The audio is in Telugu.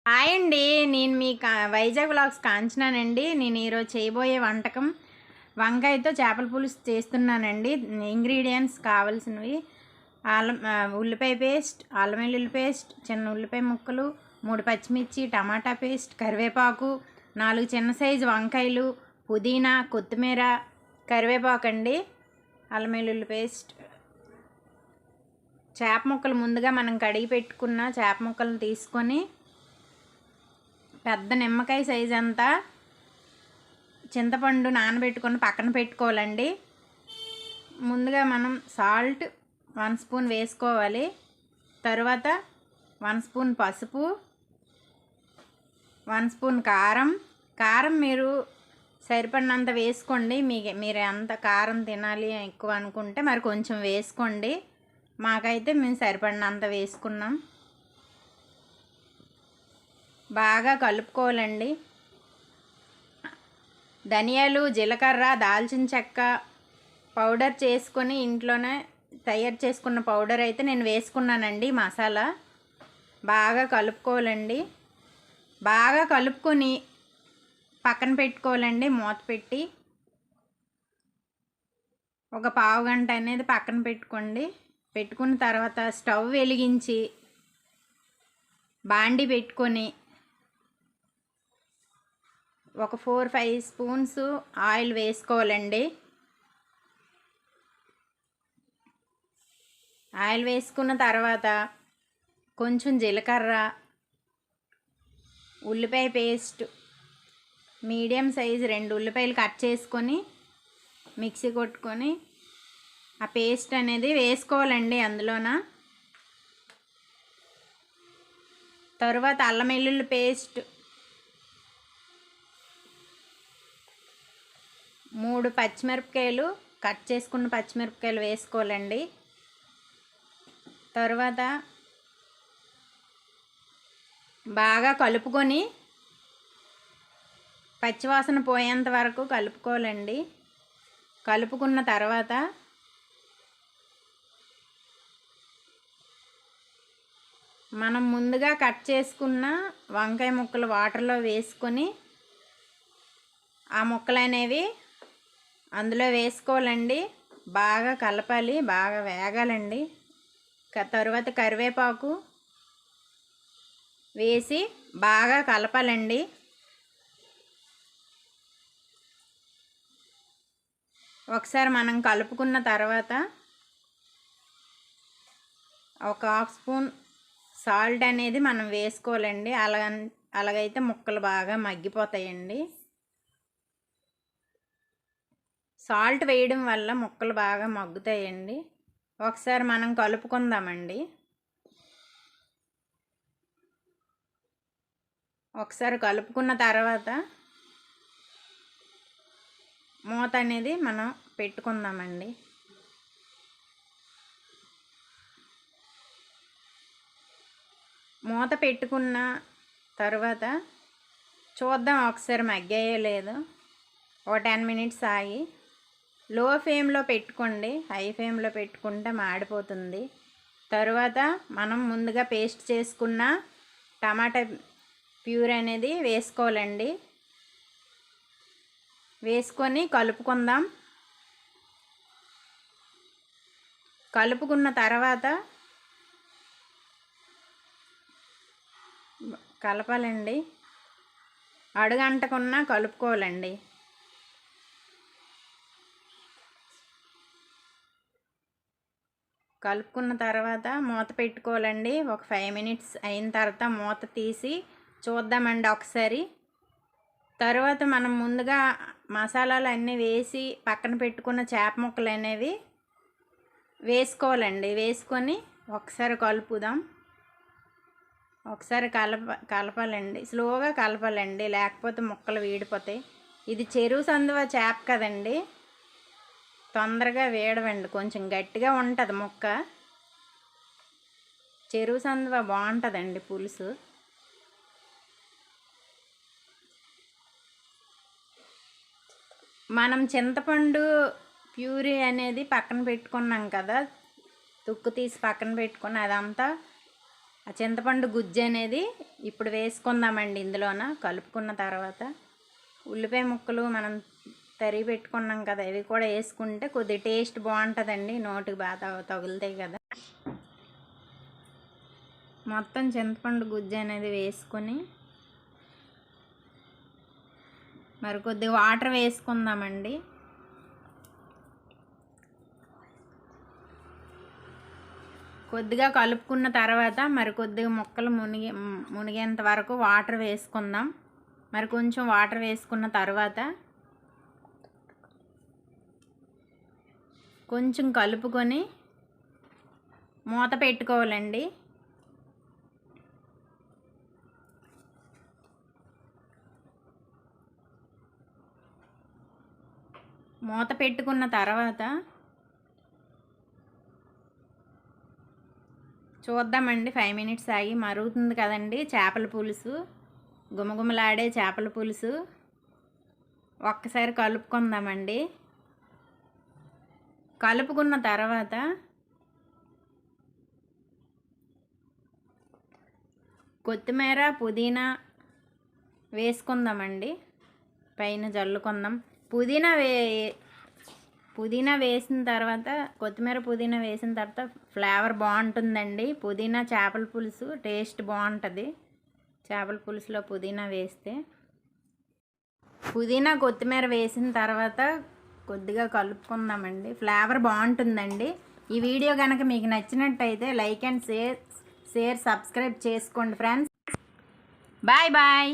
హాయ్ అండి. నేను మీ వైజాగ్ వ్లాగ్స్ కాంచనానండి. నేను ఈరోజు చేయబోయే వంటకం వంకాయతో చేపల పులుసు చేస్తున్నానండి. ఇంగ్రీడియంట్స్ కావాల్సినవి ఉల్లిపాయ పేస్ట్, అల్లం వెల్లుల్లి పేస్ట్, చిన్న ఉల్లిపాయ ముక్కలు, 3 పచ్చిమిర్చి, టమాటా పేస్ట్, కరివేపాకు, 4 చిన్న సైజు వంకాయలు, పుదీనా, కొత్తిమీర, కరివేపాకు అండి, అల్లం వెల్లుల్లి పేస్ట్. చేప ముక్కలు ముందుగా మనం కడిగి పెట్టుకున్న చేప ముక్కలను తీసుకొని పెద్ద నిమ్మకాయ సైజ్ అంతా చింతపండు నానబెట్టుకొని పక్కన పెట్టుకోవాలండి. ముందుగా మనం సాల్ట్ 1 స్పూన్ వేసుకోవాలి. తర్వాత 1 స్పూన్ పసుపు, 1 స్పూన్ కారం మీరు సరిపడినంత వేసుకోండి. మీరు ఎంత కారం తినాలి ఎక్కువ అనుకుంటే మరి కొంచెం వేసుకోండి. మాకైతే మేము సరిపడినంత వేసుకున్నాం. బాగా కలుపుకోవాలండి. ధనియాలు, జీలకర్ర, దాల్చిన చెక్క పౌడర్ చేసుకొని ఇంట్లోనే తయారు చేసుకున్న పౌడర్ అయితే నేను వేసుకున్నానండి. మసాలా బాగా కలుపుకోవాలండి. బాగా కలుపుకొని పక్కన పెట్టుకోవాలండి. మూత పెట్టి ఒక పావు గంట అనేది పక్కన పెట్టుకోండి. పెట్టుకున్న తర్వాత స్టవ్ వెలిగించి బాండి పెట్టుకొని ఒక 4-5 స్పూన్స్ ఆయిల్ వేసుకోవాలండి. ఆయిల్ వేసుకున్న తర్వాత కొంచెం జీలకర్ర, ఉల్లిపాయ పేస్ట్, మీడియం సైజు 2 ఉల్లిపాయలు కట్ చేసుకొని మిక్సీ కొట్టుకొని ఆ పేస్ట్ అనేది వేసుకోవాలండి అందులోన. తర్వాత అల్లం వెల్లుల్లి పేస్ట్ 3 పచ్చిమిరపకాయలు కట్ చేసుకున్న పచ్చిమిరపకాయలు వేసుకోవాలండి. తర్వాత బాగా కలుపుకొని పచ్చివాసన పోయేంత వరకు కలుపుకోవాలండి. కలుపుకున్న తర్వాత మనం ముందుగా కట్ చేసుకున్న వంకాయ ముక్కలు వాటర్లో వేసుకొని ఆ ముక్కలు అనేవి అందులో వేసుకోవాలండి. బాగా కలపాలి, బాగా వేగాలండి. తర్వాత కరివేపాకు వేసి బాగా కలపాలండి. ఒకసారి మనం కలుపుకున్న తర్వాత ఒక 1/2 స్పూన్ సాల్ట్ అనేది మనం వేసుకోవాలండి. అలాగైతే ముక్కలు బాగా మగ్గిపోతాయండి. సాల్ట్ వేయడం వల్ల ముక్కలు బాగా మగ్గుతాయండి. ఒకసారి మనం కలుపుకుందామండి. ఒకసారి కలుపుకున్న తర్వాత మూత అనేది మనం పెట్టుకుందామండి. మూత పెట్టుకున్న తర్వాత చూద్దాం ఒకసారి మగ్గాయో లేదో. ఒక 10 మినిట్స్ ఆగి లో ఫ్లేమ్లో పెట్టుకోండి. హై ఫ్లేమ్లో పెట్టుకుంటే మాడిపోతుంది. తరువాత మనం ముందుగా పేస్ట్ చేసుకున్న టమాటా ప్యూరీ అనేది వేసుకోవాలండి. వేసుకొని కలుపుకుందాం. కలుపుకున్న తర్వాత కలపాలండి. అడుగంటకున్నా కలుపుకోవాలండి. కలుపుకున్న తర్వాత మూత పెట్టుకోవాలండి. ఒక 5 మినిట్స్ అయిన తర్వాత మూత తీసి చూద్దామండి ఒకసారి. తర్వాత మనం ముందుగా మసాలాలు అన్నీ వేసి పక్కన పెట్టుకున్న చేప ముక్కలు అనేవి వేసుకోవాలండి. వేసుకొని ఒకసారి కలుపుదాం. ఒకసారి కలపాలండి. స్లోగా కలపాలండి, లేకపోతే ముక్కలు వీడిపోతాయి. ఇది చెరువు సందువ చేప కదండి, తొందరగా వేడవండి. కొంచెం గట్టిగా ఉంటుంది ముక్క. చెరువు సందువ బాగుంటుందండి పులుసు. మనం చింతపండు ప్యూరీ అనేది పక్కన పెట్టుకున్నాం కదా, తుక్కు తీసి పక్కన పెట్టుకుని అదంతా ఆ చింతపండు గుజ్జు అనేది ఇప్పుడు వేసుకుందామండి ఇందులోన. కలుపుకున్న తర్వాత ఉల్లిపాయ ముక్కలు మనం తరిగి పెట్టుకున్నాం కదా, ఇవి కూడా వేసుకుంటే కొద్దిగా టేస్ట్ బాగుంటుందండి, నోటికి బాగా తగులుతాయి కదా. మొత్తం చింతపండు గుజ్జు అనేది వేసుకొని మరి కొద్దిగా వాటర్ వేసుకుందామండి. కొద్దిగా కలుపుకున్న తర్వాత మరి కొద్దిగా ముక్కలు మునిగేంత వరకు వాటర్ వేసుకుందాం. మరి కొంచెం వాటర్ వేసుకున్న తర్వాత కొంచెం కలుపుకొని మూత పెట్టుకోవాలండి. మూత పెట్టుకున్న తర్వాత చూద్దామండి. 5 మినిట్స్ ఆగి మరుగుతుంది కదండి చేపల పులుసు, గుమగుమలాడే చేపల పులుసు. ఒక్కసారి కలుపుకుందామండి. కలుపుకున్న తర్వాత కొత్తిమీర పుదీనా వేసుకుందామండి, పైన జల్లుకుందాం. పుదీనా వేసిన తర్వాత, కొత్తిమీర పుదీనా వేసిన తర్వాత ఫ్లేవర్ బాగుంటుందండి. పుదీనా చేపల పులుసు టేస్ట్ బాగుంటుంది చేపల పులుసులో పుదీనా వేస్తే. పుదీనా కొత్తిమీర వేసిన తర్వాత కొద్దిగా కలుపుకుందామండి, ఫ్లేవర్ బాగుంటుందండి. ఈ వీడియో కనుక మీకు నచ్చినట్టయితే లైక్ అండ్ షేర్ సబ్స్క్రైబ్ చేసుకోండి ఫ్రెండ్స్. Bye bye.